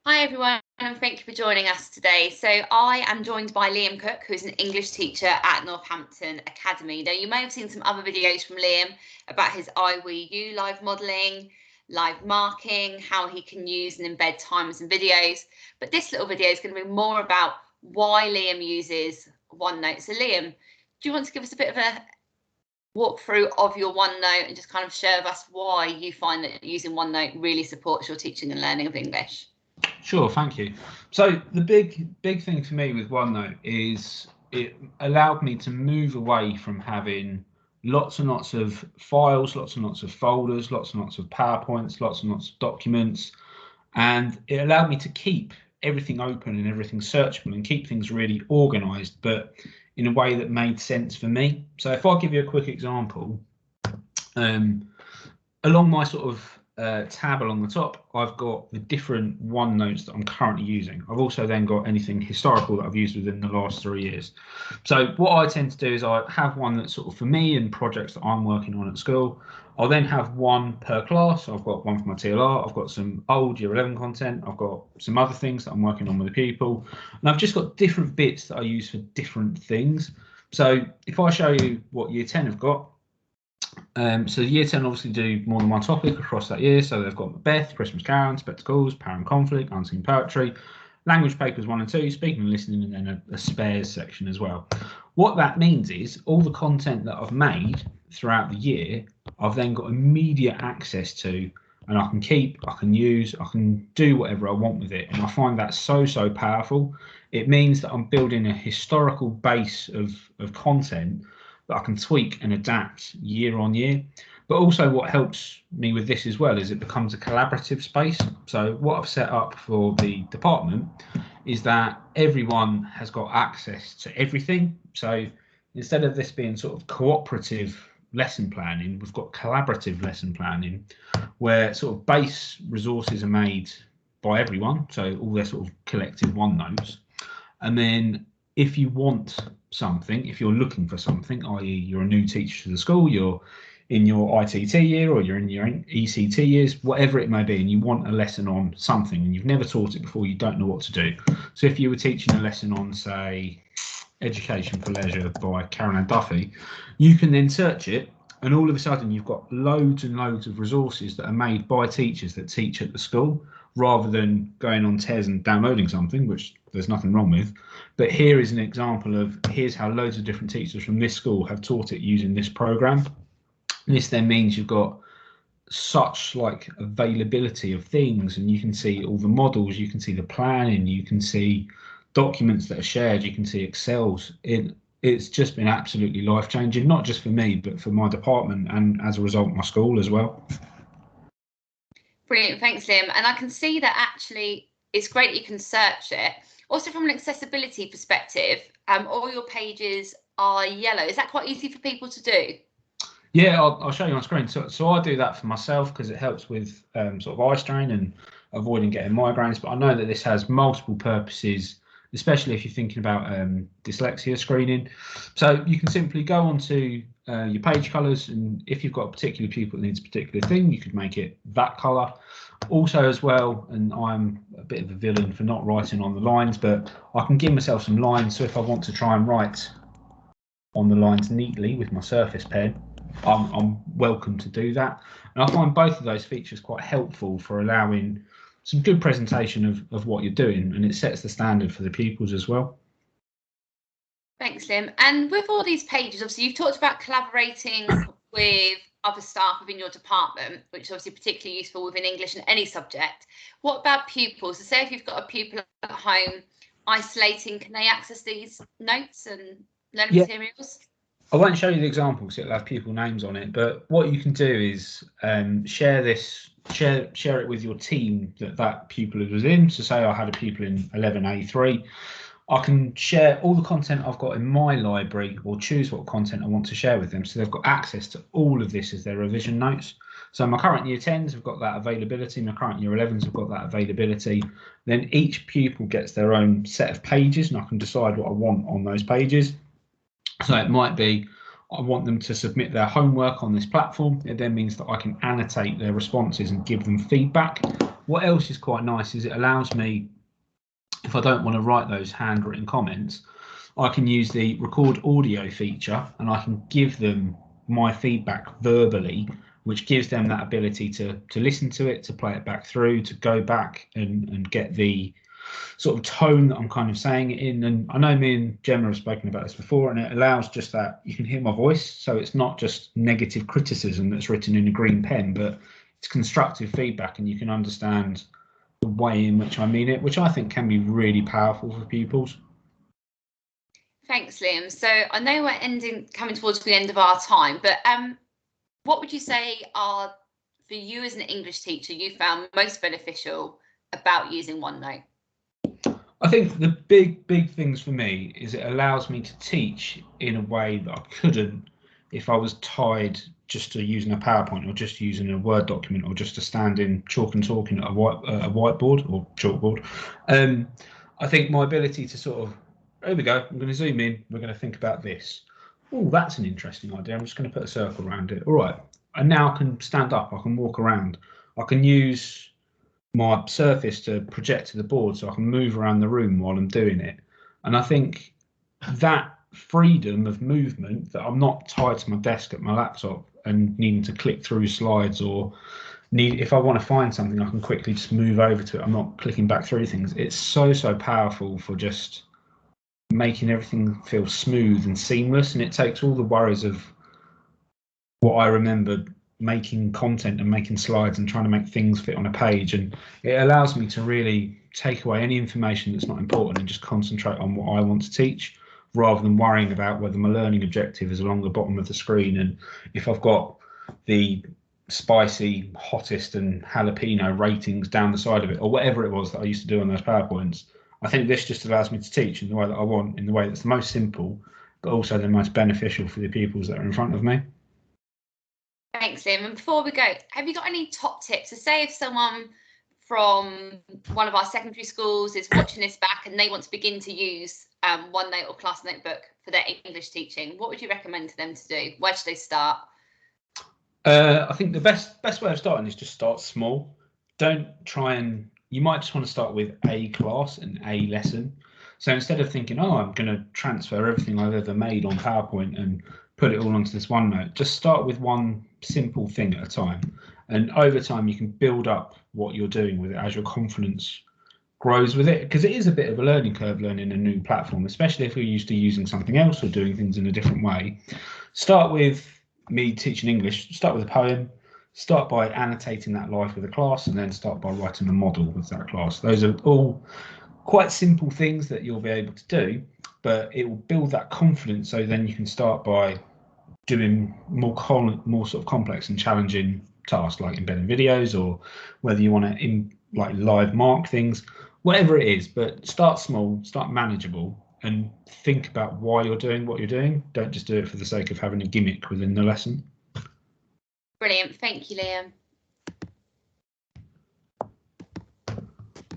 Hi everyone, and thank you for joining us today. So I am joined by Liam Cook, who's an English teacher at Northampton Academy. Now you may have seen some other videos from Liam about his I-We-You live modelling, live marking, how he can use and embed timers and videos. But this little video is going to be more about why Liam uses OneNote. So Liam, do you want to give us a bit of a walkthrough of your OneNote and just kind of share with us why you find that using OneNote really supports your teaching and learning of English? Sure, thank you. So the big thing for me with OneNote is it allowed me to move away from having lots and lots of files, lots and lots of folders, lots and lots of PowerPoints, lots and lots of documents, and it allowed me to keep everything open and everything searchable and keep things really organized, but in a way that made sense for me. So if I give you a quick example, along my sort of tab along the top, I've got the different OneNotes that I'm currently using. I've also then got anything historical that I've used within the last 3 years. So what I tend to do is I have one that's sort of for me and projects that I'm working on at school. I'll then have one per class. I've got one for my TLR. I've got some old Year 11 content. I've got some other things that I'm working on with the pupil. And I've just got different bits that I use for different things. So if I show you what Year 10 have got, so Year 10 obviously do more than one topic across that year. So they've got Macbeth, Christmas Carol, Spectacles, Power and Conflict, Unseen Poetry, Language Papers 1 and 2, Speaking and Listening, and then a spares section as well. What that means is all the content that I've made throughout the year, I've then got immediate access to, and I can keep, I can use, I can do whatever I want with it. And I find that so powerful. It means that I'm building a historical base of content that I can tweak and adapt year on year. But also what helps me with this as well is it becomes a collaborative space. So what I've set up for the department is that everyone has got access to everything. So instead of this being sort of cooperative lesson planning, we've got collaborative lesson planning where sort of base resources are made by everyone. So all their sort of collective OneNotes. And then if you want something, if you're looking for something, i.e. you're a new teacher to the school, you're in your ITT year or you're in your ECT years, whatever it may be, and you want a lesson on something and you've never taught it before, you don't know what to do. So if you were teaching a lesson on, say, Education for Leisure by Caroline Duffy, you can then search it and all of a sudden you've got loads and loads of resources that are made by teachers that teach at the school, rather than going on TES and downloading something, which there's nothing wrong with. But here is an example of here's how loads of different teachers from this school have taught it using this program. This then means you've got such like availability of things, and you can see all the models, you can see the planning, you can see documents that are shared, you can see Excels. It's just been absolutely life-changing, not just for me, but for my department and as a result, my school as well. Brilliant, thanks Liam. And I can see that actually it's great that you can search it. Also from an accessibility perspective, all your pages are yellow. Is that quite easy for people to do? Yeah, I'll show you on screen. So I do that for myself because it helps with sort of eye strain and avoiding getting migraines. But I know that this has multiple purposes, especially if you're thinking about dyslexia screening. So you can simply go onto your page colours, and if you've got a particular pupil that needs a particular thing, you could make it that colour. Also as well, and I'm a bit of a villain for not writing on the lines, but I can give myself some lines. So if I want to try and write on the lines neatly with my Surface pen, I'm welcome to do that. And I find both of those features quite helpful for allowing some good presentation of what you're doing, and it sets the standard for the pupils as well. Thanks, Lim. And with all these pages, obviously you've talked about collaborating with other staff within your department, which is obviously particularly useful within English and any subject. What about pupils? So say if you've got a pupil at home isolating, can they access these notes and learning materials? I won't show you the example because it'll have pupil names on it, but what you can do is share it with your team that pupil was in. So say I had a pupil in 11A3, I can share all the content I've got in my library or choose what content I want to share with them. So they've got access to all of this as their revision notes. So my current Year 10s have got that availability, my current Year 11s have got that availability. Then each pupil gets their own set of pages and I can decide what I want on those pages. So it might be, I want them to submit their homework on this platform. It then means that I can annotate their responses and give them feedback. What else is quite nice is it allows me, if I don't want to write those handwritten comments, I can use the record audio feature and I can give them my feedback verbally, which gives them that ability to listen to it, to play it back through, to go back and get the sort of tone that I'm kind of saying it in. And I know me and Gemma have spoken about this before, and it allows just that you can hear my voice. So it's not just negative criticism that's written in a green pen, but it's constructive feedback, and you can understand the way in which I mean it, which I think can be really powerful for pupils. Thanks, Liam. So I know we're coming towards the end of our time, but what would you say are, for you as an English teacher, you found most beneficial about using OneNote? I think the big things for me is it allows me to teach in a way that I couldn't if I was tied just to using a PowerPoint or just using a Word document or just to stand in chalk and talking at a whiteboard or chalkboard. I think my ability to sort of, here we go, I'm going to zoom in, we're going to think about this. Oh, that's an interesting idea. I'm just going to put a circle around it. All right. I now can stand up, I can walk around, I can use my surface to project to the board so I can move around the room while I'm doing it. And I think that freedom of movement, that I'm not tied to my desk at my laptop and needing to click through slides, or if I want to find something, I can quickly just move over to it. I'm not clicking back through things. It's so powerful for just making everything feel smooth and seamless, and it takes all the worries of what I remember making content and making slides and trying to make things fit on a page, and it allows me to really take away any information that's not important and just concentrate on what I want to teach, rather than worrying about whether my learning objective is along the bottom of the screen and if I've got the spicy, hottest and jalapeno ratings down the side of it, or whatever it was that I used to do on those PowerPoints. I think this just allows me to teach in the way that I want, in the way that's the most simple, but also the most beneficial for the pupils that are in front of me. Thanks, Liam. And before we go, have you got any top tips? So say if someone from one of our secondary schools is watching this back and they want to begin to use OneNote or Class Notebook for their English teaching, what would you recommend to them to do? Where should they start? I think the best way of starting is just start small. Don't try and, you might just want to start with a class and a lesson. So instead of thinking, oh, I'm going to transfer everything I've ever made on PowerPoint and put it all onto this OneNote, just start with one simple thing at a time. And over time, you can build up what you're doing with it as your confidence grows with it, because it is a bit of a learning curve learning a new platform, especially if you're used to using something else or doing things in a different way. Start with me teaching English, start with a poem, start by annotating that live with a class, and then start by writing a model with that class. Those are all quite simple things that you'll be able to do, but it will build that confidence, so then you can start by doing more sort of complex and challenging tasks like embedding videos, or whether you want to like live mark things, whatever it is. But start small, start manageable, and think about why you're doing what you're doing. Don't just do it for the sake of having a gimmick within the lesson. Brilliant. Thank you, Liam.